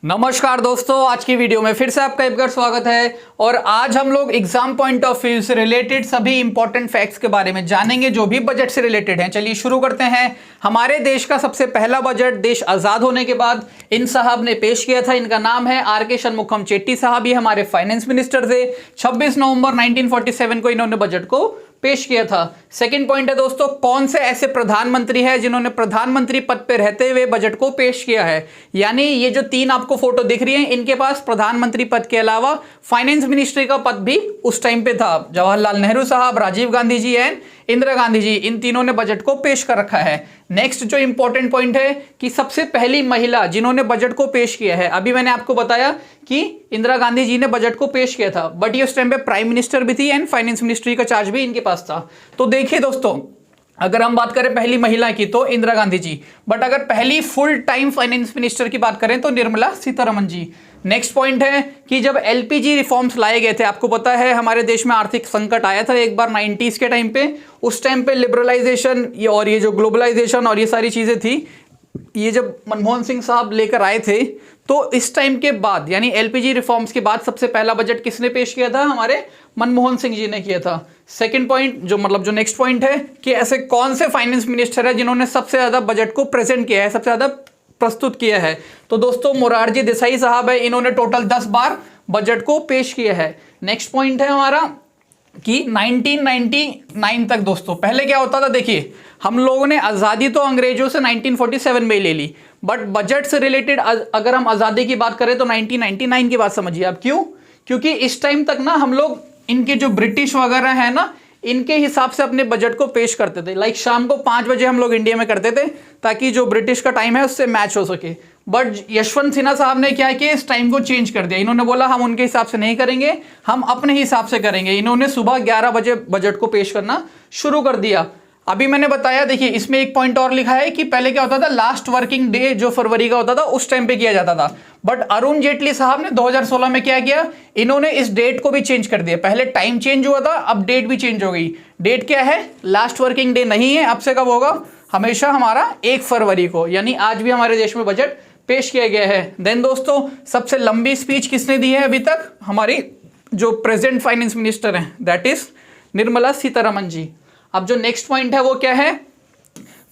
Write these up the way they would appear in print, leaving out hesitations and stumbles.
नमस्कार दोस्तों, आज की वीडियो में फिर से आपका एक बार स्वागत है। और आज हम लोग एग्जाम पॉइंट ऑफ व्यू से रिलेटेड सभी इंपॉर्टेंट फैक्ट्स के बारे में जानेंगे जो भी बजट से रिलेटेड हैं। चलिए शुरू करते हैं। हमारे देश का सबसे पहला बजट देश आजाद होने के बाद इन साहब ने पेश किया था। इनका नाम है आर.के. शनमुखम चेट्टी साहब। ये हमारे फाइनेंस मिनिस्टर थे। 26 नवंबर 1947 को इन्होंने बजट को पेश किया था। सेकंड पॉइंट है दोस्तों, कौन से ऐसे प्रधानमंत्री हैं जिन्होंने प्रधानमंत्री पद पे रहते हुए बजट को पेश किया है। यानी ये जो तीन आपको फोटो दिख रही है, इनके पास प्रधानमंत्री पद के अलावा फाइनेंस मिनिस्ट्री का पद भी उस टाइम पे था। जवाहरलाल नेहरू साहब, राजीव गांधी जी एंड इंदिरा गांधी जी, इन तीनों ने बजट को पेश कर रखा है। नेक्स्ट जो इंपॉर्टेंट पॉइंट है कि सबसे पहली महिला जिन्होंने बजट को पेश किया है, अभी मैंने आपको बताया कि इंदिरा गांधी जी ने बजट को पेश किया था, बट ये उस टाइम पे प्राइम मिनिस्टर भी थी एंड फाइनेंस मिनिस्ट्री का चार्ज भी इनके पास था। तो देखिए दोस्तों, अगर हम बात करें पहली महिला की तो इंदिरा गांधी जी, बट अगर पहली फुल टाइम फाइनेंस मिनिस्टर की बात करें तो निर्मला सीतारमण जी। नेक्स्ट पॉइंट है कि जब एलपीजी रिफॉर्म्स लाए गए थे, आपको पता है हमारे देश में आर्थिक संकट आया था एक बार 90s के टाइम पे। उस टाइम पे लिबरलाइजेशन और ये जो ग्लोबलाइजेशन और ये सारी चीजें थी, ये जब मनमोहन सिंह साहब लेकर आए थे, तो इस टाइम के बाद यानी एलपीजी रिफॉर्म्स के बाद सबसे पहला बजट किसने पेश किया था? हमारे मनमोहन सिंह जी ने किया था। सेकंड पॉइंट जो नेक्स्ट पॉइंट है कि ऐसे कौन से फाइनेंस मिनिस्टर है जिन्होंने सबसे ज्यादा बजट को प्रेजेंट किया है, सबसे ज्यादा प्रस्तुत किया है। तो दोस्तों मोरारजी देसाई साहब है, इन्होंने टोटल 10 बार बजट को पेश किया है। नेक्स्ट पॉइंट है हमारा कि 1999 तक दोस्तों पहले क्या होता था, देखिए हम लोगों ने आज़ादी तो अंग्रेजों से 1947 में ले ली, बट बजट से रिलेटेड अगर हम आज़ादी की बात करें तो 1999 की बात समझिए आप। क्यों? क्योंकि इस टाइम तक ना हम लोग इनके जो ब्रिटिश वगैरह है ना, इनके हिसाब से अपने बजट को पेश करते थे। लाइक शाम को 5 बजे हम लोग इंडिया में करते थे ताकि जो ब्रिटिश का टाइम है उससे मैच हो सके। बट यशवंत सिन्हा साहब ने क्या किया, इस टाइम को चेंज कर दिया। इन्होंने बोला हम उनके हिसाब से नहीं करेंगे, हम अपने हिसाब से करेंगे। इन्होंने सुबह 11 बजे बजट को पेश करना शुरू कर दिया। अभी मैंने बताया, देखिए इसमें एक पॉइंट और लिखा है कि पहले क्या होता था, लास्ट वर्किंग डे जो फरवरी का होता था उस टाइम पे किया जाता था। बट अरुण जेटली साहब ने 2016 में क्या किया, इन्होंने इस डेट को भी चेंज कर दिया। पहले टाइम चेंज हुआ था, अब डेट भी चेंज हो गई। डेट क्या है, लास्ट वर्किंग डे नहीं है, अब से कब होगा, हमेशा हमारा 1 फरवरी को। यानी आज भी हमारे देश में बजट पेश किया गया है। देन दोस्तों सबसे लंबी स्पीच किसने दी है अभी तक? हमारी जो प्रेजेंट फाइनेंस मिनिस्टर हैं, दैट इज निर्मला सीतारमण जी। अब जो नेक्स्ट पॉइंट है वो क्या है,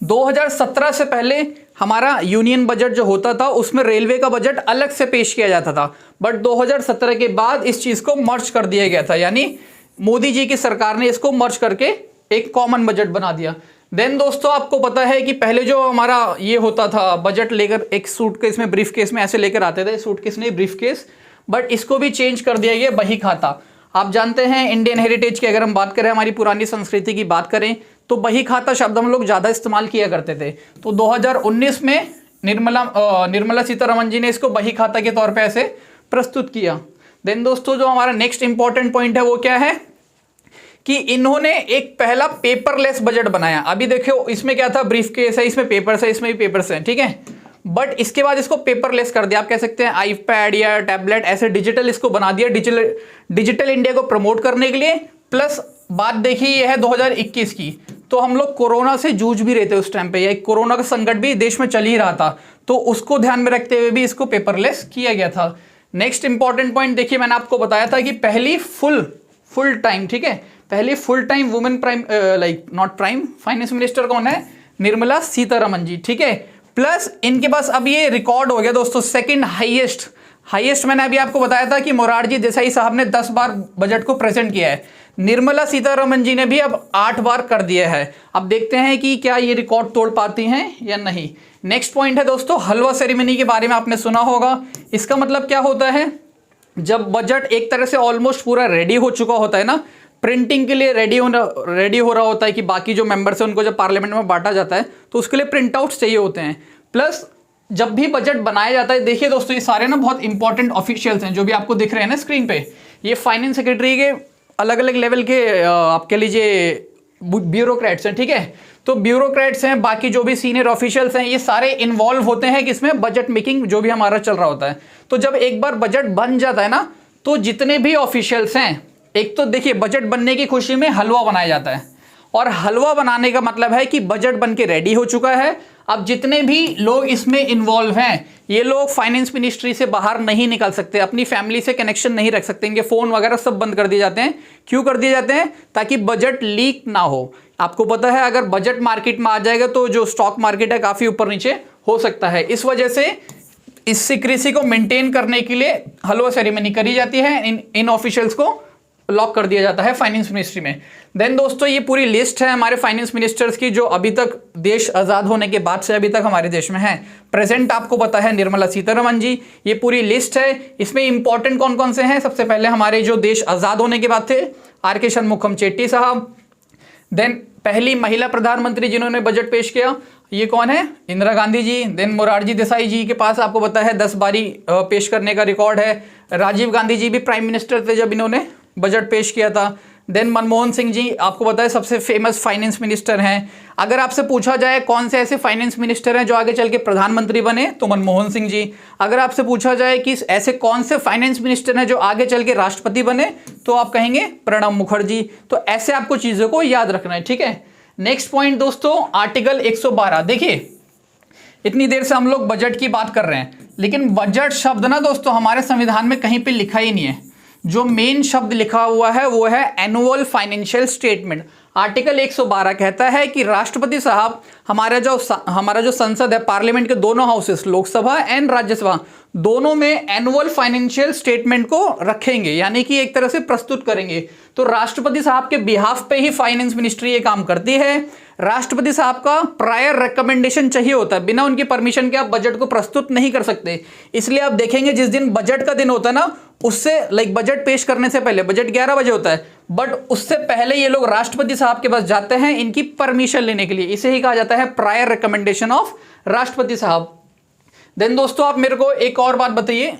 2017 से पहले हमारा यूनियन बजट जो होता था उसमें रेलवे का बजट अलग से पेश किया जाता था, बट 2017 के बाद इस चीज को मर्ज कर दिया गया था। यानी मोदी जी की सरकार ने इसको मर्ज करके एक कॉमन बजट बना दिया। देन दोस्तों आपको पता है कि पहले जो हमारा ये होता था बजट लेकर, एक सूटकेस में, ब्रीफ केस में ऐसे लेकर आते थे, सूटकेस नहीं ब्रीफ केस, बट इसको भी चेंज कर दिया गया बही खाता। आप जानते हैं इंडियन हेरिटेज की अगर हम बात करें, हमारी पुरानी संस्कृति की बात करें, तो बही खाता शब्द हम लोग ज्यादा इस्तेमाल किया करते थे। तो 2019 में निर्मला सीतारमण जी ने इसको बही खाता के तौर पे ऐसे प्रस्तुत किया। देन दोस्तों जो हमारा नेक्स्ट इंपॉर्टेंट पॉइंट है वो क्या है कि इन्होंने एक पहला पेपरलेस बजट बनाया। अभी देखो इसमें क्या था, ब्रीफ केस है, इसमें पेपर्स है, इसमें भी पेपर्स हैं, ठीक है, बट इसके बाद इसको पेपरलेस कर दिया। आप कह सकते हैं आईपैड या टैबलेट, ऐसे डिजिटल इसको बना दिया, डिजिटल इंडिया को प्रमोट करने के लिए। प्लस बात देखिए ये है 2021 की, तो हम लोग कोरोना से जूझ भी रहे थे उस टाइम पे, या कोरोना का संकट भी देश में चल ही रहा था, तो उसको ध्यान में रखते हुए भी इसको पेपरलेस किया गया था। नेक्स्ट इंपॉर्टेंट पॉइंट देखिए, मैंने आपको बताया था कि पहली फुल टाइम, ठीक है, पहली full time women prime not prime finance minister कौन है? निर्मला सीतारमण जी, ठीक है। प्लस इनके पास अब ये रिकॉर्ड हो गया दोस्तों, सेकंड हाईएस्ट मैंने अभी आपको बताया था कि मोरारजी देसाई साहब ने 10 बार बजट को प्रेजेंट किया है, निर्मला सीतारमण जी ने भी अब 8 बार कर दिया है। अब देखते हैं कि क्या ये रिकॉर्ड तोड़ पाती हैं या नहीं। नेक्स्ट पॉइंट है दोस्तों, हलवा सेरेमनी के बारे में आपने सुना होगा। इसका मतलब क्या होता है, जब बजट एक तरह से ऑलमोस्ट पूरा रेडी हो चुका होता है ना, प्रिंटिंग के लिए रेडी हो रहा होता है कि बाकी जो मेंबर्स हैं उनको जब पार्लियामेंट में बांटा जाता है तो उसके लिए प्रिंट आउट्स चाहिए होते हैं। प्लस जब भी बजट बनाया जाता है, देखिए दोस्तों ये सारे ना बहुत इंपॉर्टेंट ऑफिशियल्स हैं जो भी आपको दिख रहे हैं ना स्क्रीन पे, ये फाइनेंस सेक्रेटरी के अलग अलग लेवल के आपके लीजिए ब्यूरोक्रेट्स हैं, ठीक है। तो ब्यूरोक्रेट्स हैं, बाकी जो भी सीनियर ऑफिशियल्स हैं, ये सारे इन्वॉल्व होते हैं किसमें, बजट मेकिंग जो भी हमारा चल रहा होता है। तो जब एक बार बजट बन जाता है ना, तो जितने भी ऑफिशियल्स हैं, एक तो देखिए बजट बनने की खुशी में हलवा बनाया जाता है, और हलवा बनाने का मतलब है कि बजट बन के रेडी हो चुका है। अब जितने भी लोग इसमें इन्वॉल्व हैं, ये लोग फाइनेंस मिनिस्ट्री से बाहर नहीं निकल सकते, अपनी फैमिली से कनेक्शन नहीं रख सकते, इनके फोन वगैरह सब बंद कर दिए जाते हैं। क्यों कर दिए जाते हैं? ताकि बजट लीक ना हो। आपको पता है अगर बजट मार्केट में आ जाएगा तो जो स्टॉक मार्केट है काफी ऊपर नीचे हो सकता है। इस वजह से इस सीक्रेसी को मेंटेन करने के लिए हलवा सेरेमनी करी जाती है, इन ऑफिशियल्स को लॉक कर दिया जाता है फाइनेंस मिनिस्ट्री में। देन दोस्तों ये पूरी लिस्ट है हमारे फाइनेंस मिनिस्टर्स की, जो अभी तक देश आज़ाद होने के बाद से अभी तक हमारे देश में है। प्रेजेंट आपको पता है निर्मला सीतारमण जी, ये पूरी लिस्ट है। इसमें इंपॉर्टेंट कौन कौन से हैं? सबसे पहले हमारे जो देश आज़ाद होने के बाद थे, आर के शनमुखम चेट्टी साहब। देन पहली महिला प्रधानमंत्री जिन्होंने बजट पेश किया, ये कौन है? इंदिरा गांधी जी। देन मोरारजी देसाई जी के पास आपको पता है 10 बारी पेश करने का रिकॉर्ड है। राजीव गांधी जी भी प्राइम मिनिस्टर थे जब इन्होंने बजट पेश किया था। देन मनमोहन सिंह जी आपको पता है सबसे फेमस फाइनेंस मिनिस्टर हैं। अगर आपसे पूछा जाए कौन से ऐसे फाइनेंस मिनिस्टर हैं जो आगे चल के प्रधानमंत्री बने, तो मनमोहन सिंह जी। अगर आपसे पूछा जाए कि ऐसे कौन से फाइनेंस मिनिस्टर हैं जो आगे चल के राष्ट्रपति बने, तो आप कहेंगे प्रणब मुखर्जी। तो ऐसे आपको चीज़ों को याद रखना है, ठीक है। नेक्स्ट पॉइंट दोस्तों, आर्टिकल 112। देखिए इतनी देर से हम लोग बजट की बात कर रहे हैं, लेकिन बजट शब्द ना दोस्तों हमारे संविधान में कहीं पे लिखा ही नहीं है। जो मेन शब्द लिखा हुआ है वो है एनुअल फाइनेंशियल स्टेटमेंट। आर्टिकल 112 कहता है कि राष्ट्रपति साहब हमारा जो संसद है, पार्लियामेंट के दोनों हाउसेस, लोकसभा एंड राज्यसभा, दोनों में एनुअल फाइनेंशियल स्टेटमेंट को रखेंगे, यानी कि एक तरह से प्रस्तुत करेंगे। तो राष्ट्रपति साहब के बिहाफ पे ही फाइनेंस मिनिस्ट्री ये काम करती है। राष्ट्रपति साहब का प्रायर रिकमेंडेशन चाहिए होता है, बिना उनकी परमिशन के आप बजट को प्रस्तुत नहीं कर सकते। इसलिए आप देखेंगे जिस दिन बजट का दिन होता है ना, उससे बजट पेश करने से पहले, बजट 11 बजे होता है, बट उससे पहले ये लोग राष्ट्रपति साहब के पास जाते हैं इनकी परमिशन लेने के लिए। इसे ही कहा जाता है प्रायर रिकमेंडेशन ऑफ राष्ट्रपति साहब। देन दोस्तों आप मेरे को एक और बात बताइए,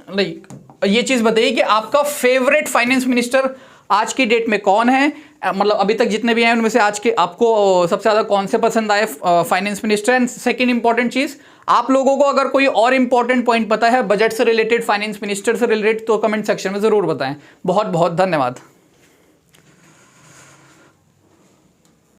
ये चीज बताइए कि आपका फेवरेट फाइनेंस मिनिस्टर आज की डेट में कौन है? मतलब अभी तक जितने भी हैं उनमें से आज के आपको सबसे ज्यादा कौन से पसंद आए finance minister? And second important चीज, आप लोगों को अगर कोई और इंपॉर्टेंट पॉइंट पता है बजट से रिलेटेड, फाइनेंस मिनिस्टर से रिलेटेड, तो कमेंट सेक्शन में जरूर बताएं। बहुत बहुत धन्यवाद।